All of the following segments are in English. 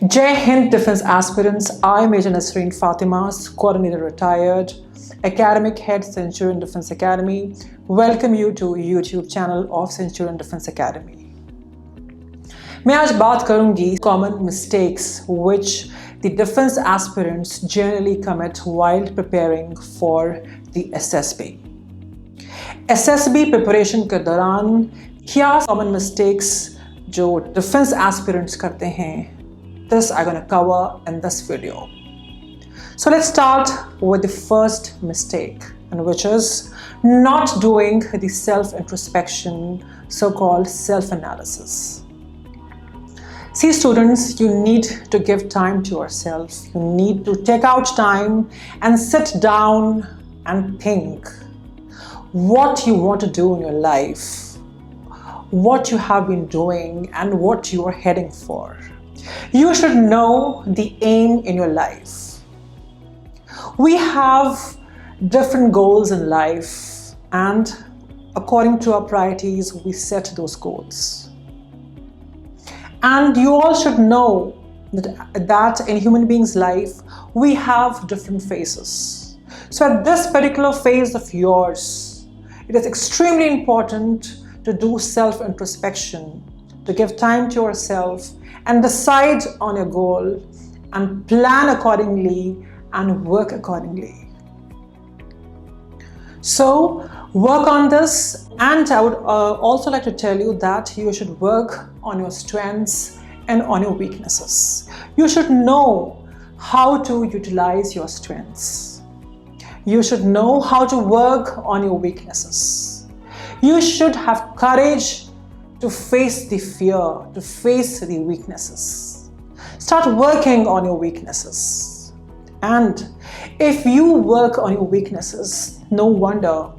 Jai Hind Defense Aspirants, I Maj Nasreen Fatima, Sqn Ldr Retired, Academic Head Centurion Defense Academy, welcome you to YouTube channel of Centurion Defense Academy. मैं आज बात करूंगी common mistakes which the defense aspirants generally commit while preparing for the SSB. SSB preparation के दौरान क्या common mistakes जो defense aspirants करते हैं, this I'm going to cover in this video. So let's start with the first mistake, and which is not doing the self-introspection, so-called self-analysis. See students, you need to give time to yourself. You need to take out time and sit down and think what you want to do in your life, what you have been doing and what you are heading for. You should know the aim in your life. We have different goals in life, and according to our priorities, we set those goals. And you all should know that in human beings' life, we have different phases. So at this particular phase of yours, it is extremely important to do self-introspection, to give time to yourself and decide on your goal and plan accordingly and work accordingly. So work on this, and I would also like to tell you that you should work on your strengths and on your weaknesses. You should know how to utilize your strengths. You should know how to work on your weaknesses. You should have courage to face the fear, to face the weaknesses. Start working on your weaknesses. And if you work on your weaknesses, no wonder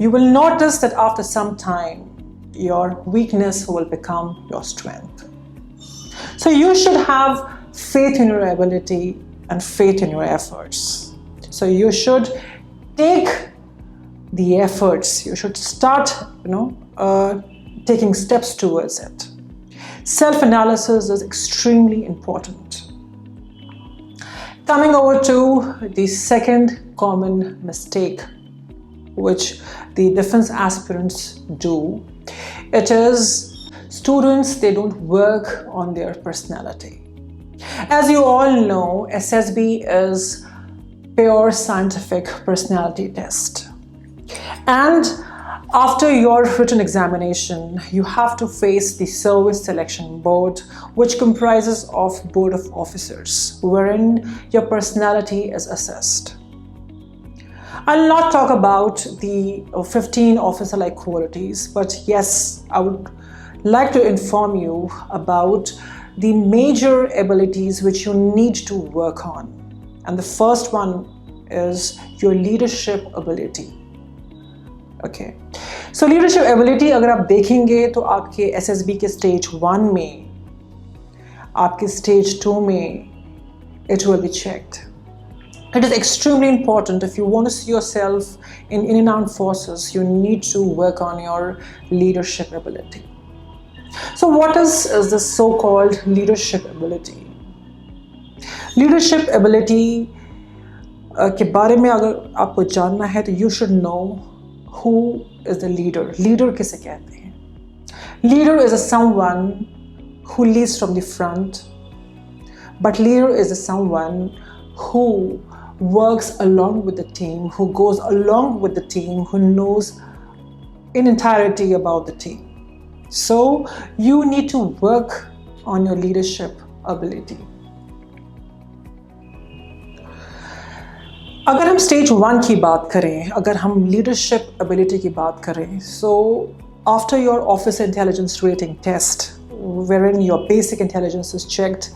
you will notice that after some time, your weakness will become your strength. So you should have faith in your ability and faith in your efforts. So you should take the efforts. You should start, taking steps towards it. Self-analysis is extremely important. Coming over to the second common mistake which the defense aspirants do, it is students, they don't work on their personality. As you all know, SSB is pure scientific personality test. And after your written examination, you have to face the service selection board, which comprises of board of officers, wherein your personality is assessed. I'll not talk about the 15 officer-like qualities, but yes, I would like to inform you about the major abilities which you need to work on. And the first one is your leadership ability. Okay. So leadership ability अगर आप देखेंगे तो आपके SSB के stage 1 में, आपके stage 2 में, it will be checked. It is extremely important. If you want to see yourself in Indian Armed Forces, you need to work on your leadership ability. So what is this so-called leadership ability? Leadership ability के बारे में अगर आपको जानना है तो you should know who is the leader. Leader किसे कहते हैं? Leader is someone who leads from the front, but leader is someone who works along with the team, who goes along with the team, who knows in entirety about the team. So you need to work on your leadership ability. अगर हम stage 1 की बात करें, अगर हम leadership ability की बात करें, so after your officer intelligence rating test, wherein your basic intelligence is checked,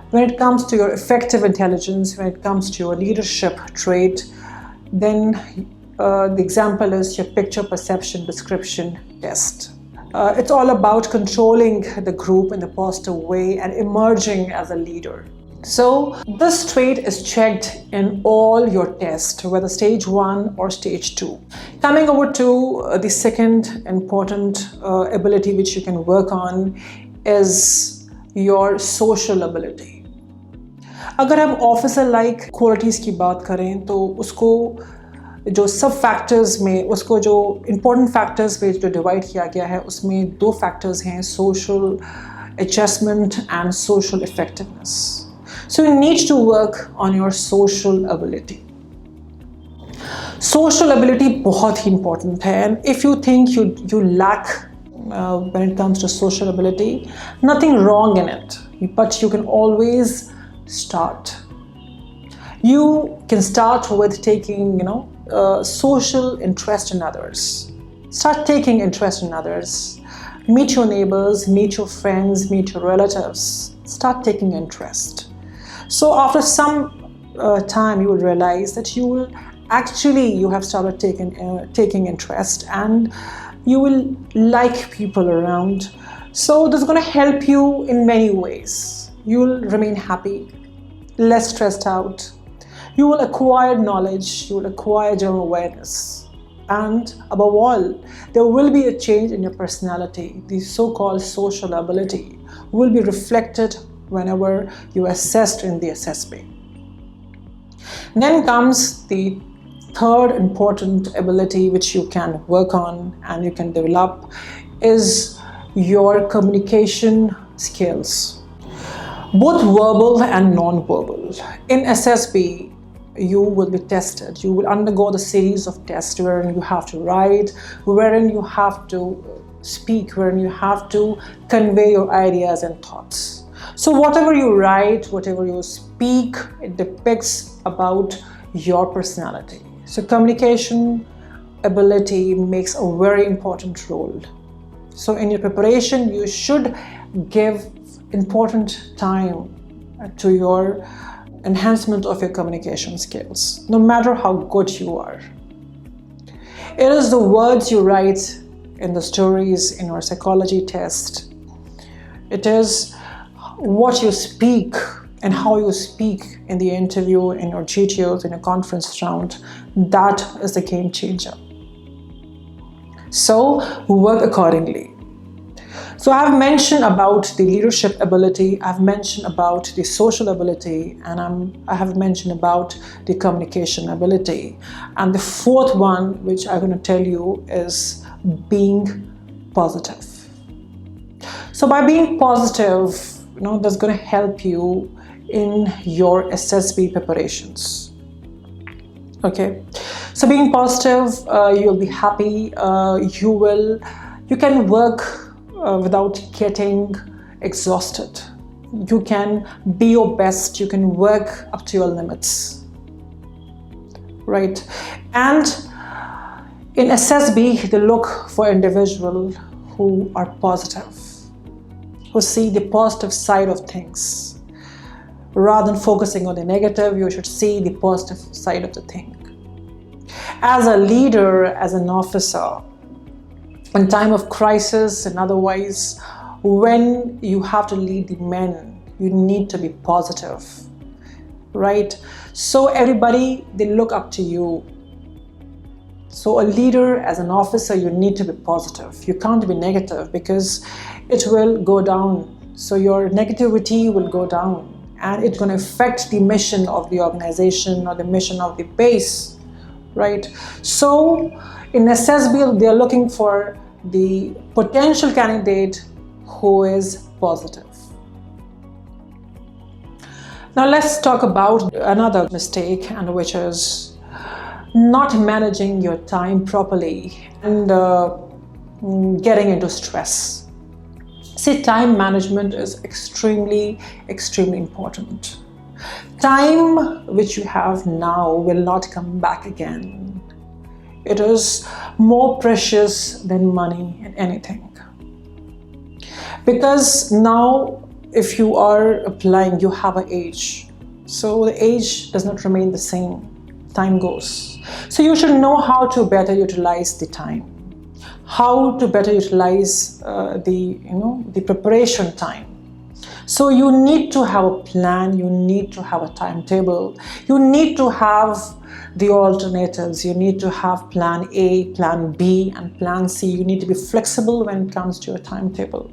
when it comes to your effective intelligence, when it comes to your leadership trait, then the example is your picture perception description test. It's all about controlling the group in a positive way and emerging as a leader. So this trait is checked in all your tests, whether stage 1 or stage 2. Coming over to the second important ability which you can work on is your social ability. अगर हम officer like qualities की बात करें तो उसको जो सब factors में, उसको जो इम्पोर्टेंट फैक्टर्स में जो डिवाइड किया गया है, उसमें 2 फैक्टर्स हैं, social adjustment and social effectiveness. So you need to work on your social ability. Social ability बहुत ही important है, and if you think you lack when it comes to social ability, nothing wrong in it, but you can always start. You can start with taking social interest in others. Start taking interest in others. Meet your neighbors, meet your friends, meet your relatives. Start taking interest. So after some time, you will realize that you have started taking interest, and you will like people around. So this is going to help you in many ways. You will remain happy, less stressed out. You will acquire knowledge. You will acquire general awareness. And above all, there will be a change in your personality. The so-called social ability will be reflected whenever you are assessed in the SSB. Then comes the third important ability which you can work on and you can develop is your communication skills, both verbal and non-verbal. In SSB, you will be tested. You will undergo the series of tests wherein you have to write, wherein you have to speak, wherein you have to convey your ideas and thoughts. So whatever you write, whatever you speak, it depicts about your personality. So communication ability makes a very important role. So in your preparation, you should give important time to your enhancement of your communication skills, no matter how good you are. It is the words you write in the stories, in your psychology test. It is what you speak and how you speak in the interview, in your GTOs, in your conference round. That is the game changer. So work accordingly. So I've mentioned about the leadership ability, I've mentioned about the social ability, and I have mentioned about the communication ability. And the fourth one, which I'm going to tell you, is being positive. So by being positive, that's going to help you in your SSB preparations. Okay. So being positive, you'll be happy. You can work without getting exhausted. You can be your best, you can work up to your limits, right? And in SSB, they look for individuals who are positive, who see the positive side of things. Rather than focusing on the negative, you should see the positive side of the thing. As a leader, as an officer, in time of crisis and otherwise, when you have to lead the men, you need to be positive, right? So everybody, they look up to you. So a leader, as an officer, you need to be positive. You can't be negative because it will go down. So your negativity will go down and it's going to affect the mission of the organization or the mission of the base, right? So in SSB, they are looking for the potential candidate who is positive. Now let's talk about another mistake, and which is not managing your time properly and getting into stress. See, time management is extremely important. Time which you have now will not come back again. It is more precious than money and anything. Because now, if you are applying, you have an age. So the age does not remain the same. Time goes. So you should know how to better utilize the time. How to better utilize the preparation time. So you need to have a plan, you need to have a timetable, you need to have the alternatives, you need to have plan A, plan B, and plan C. You need to be flexible when it comes to your timetable.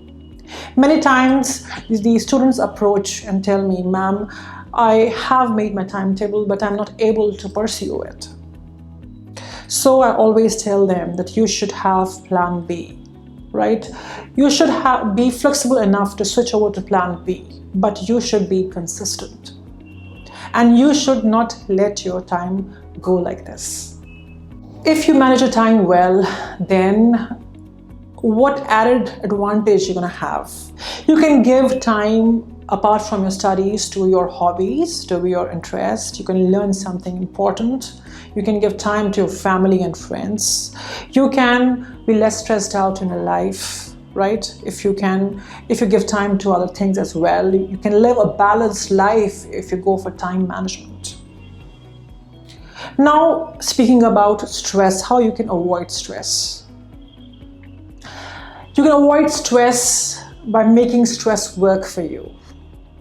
Many times the students approach and tell me, "Ma'am, I have made my timetable, but I'm not able to pursue it." So I always tell them that you should have plan B, right? You should be flexible enough to switch over to plan B, but you should be consistent. And you should not let your time go like this. If you manage your time well, then what added advantage you're going to have? You can give time apart from your studies to your hobbies, to your interests. You can learn something important. You can give time to your family and friends. You can be less stressed out in your life, right? If you give time to other things as well, you can live a balanced life if you go for time management. Now, speaking about stress, how you can avoid stress. You can avoid stress by making stress work for you.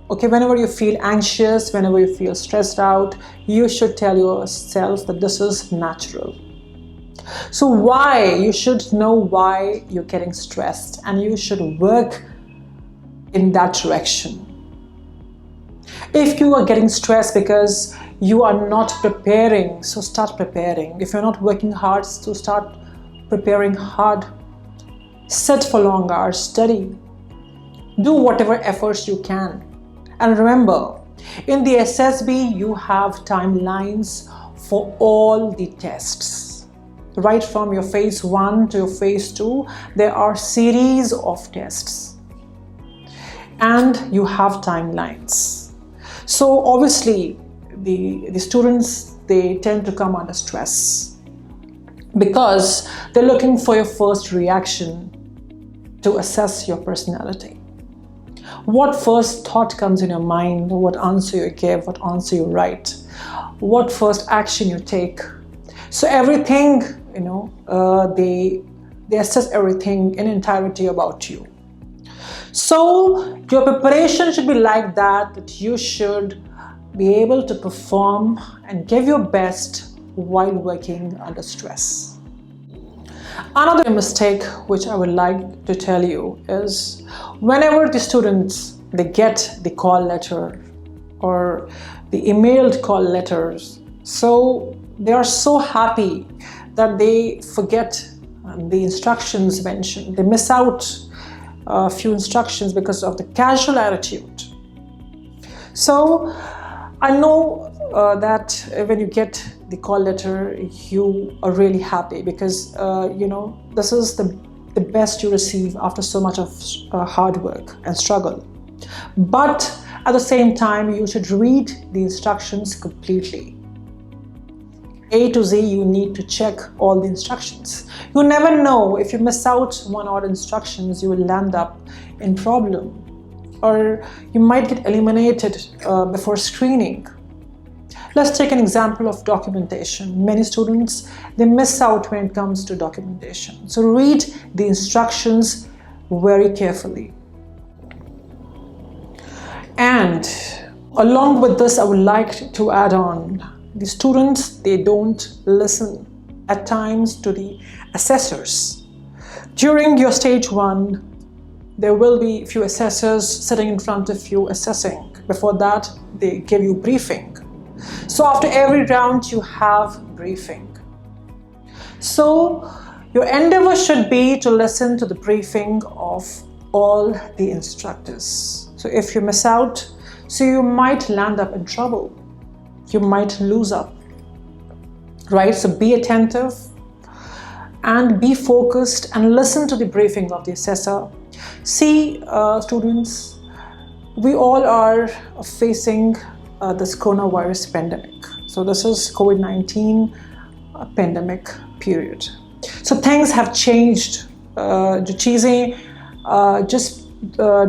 Okay, whenever you feel anxious, whenever you feel stressed out, you should tell yourself that this is natural. So why? You should know why you're getting stressed, and you should work in that direction. If you are getting stressed because you are not preparing, so start preparing. If you're not working hard, so start preparing hard. Sit for long hours, study. Do whatever efforts you can. And remember, in the SSB, you have timelines for all the tests. Right from your phase 1 to your phase 2, there are series of tests. And you have timelines. So obviously, the students, they tend to come under stress because they're looking for your first reaction to assess your personality. What first thought comes in your mind, what answer you give, what answer you write, what first action you take. So everything, they assess everything in entirety about you. So your preparation should be like that you should be able to perform and give your best while working under stress. Another mistake which I would like to tell you is whenever the students, they get the call letter or the emailed call letters, so they are so happy that they forget the instructions mentioned. They miss out a few instructions because of the casual attitude. So I know that when you get the call letter, you are really happy because this is the best you receive after so much of hard work and struggle. But at the same time, you should read the instructions completely. A to Z, you need to check all the instructions. You never know, if you miss out one or instructions, you will land up in problem, or you might get eliminated before screening. Let's take an example of documentation. Many students, they miss out when it comes to documentation. So read the instructions very carefully. And along with this, I would like to add on, the students, they don't listen at times to the assessors. During your stage 1, there will be a few assessors sitting in front of you assessing. Before that, they give you briefing. So after every round, you have briefing. So your endeavor should be to listen to the briefing of all the instructors. So if you miss out, so you might land up in trouble. You might lose up, right? So be attentive and be focused and listen to the briefing of the assessor. See, students, we all are facing this coronavirus pandemic. So this is COVID-19 pandemic period. So things have changed. जो चीज़ें जिस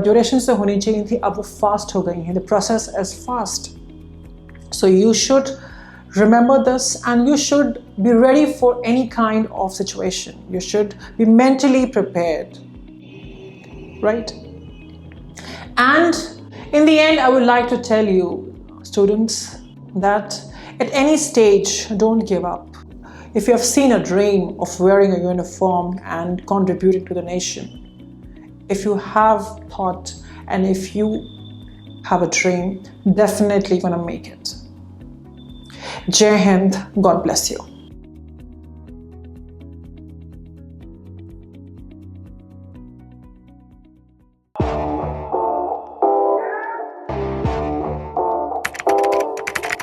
duration से होनी चाहिए थी, अब वो fast हो गई हैं. The process is fast. So you should remember this, and you should be ready for any kind of situation. You should be mentally prepared, right? And in the end, I would like to tell you, students, that at any stage, don't give up. If you have seen a dream of wearing a uniform and contributing to the nation, if you have thought and if you have a dream, definitely gonna make it. Jai Hind, God bless you.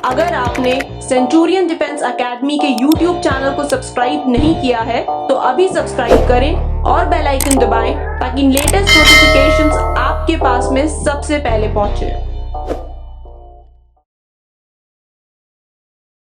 अगर आपने Centurion defence academy के YouTube channel को subscribe नहीं किया है तो अभी subscribe करें और बेल आइकन दबाएं ताकि लेटेस्ट नोटिफिकेशंस आपके पास में सबसे पहले पहुंचे।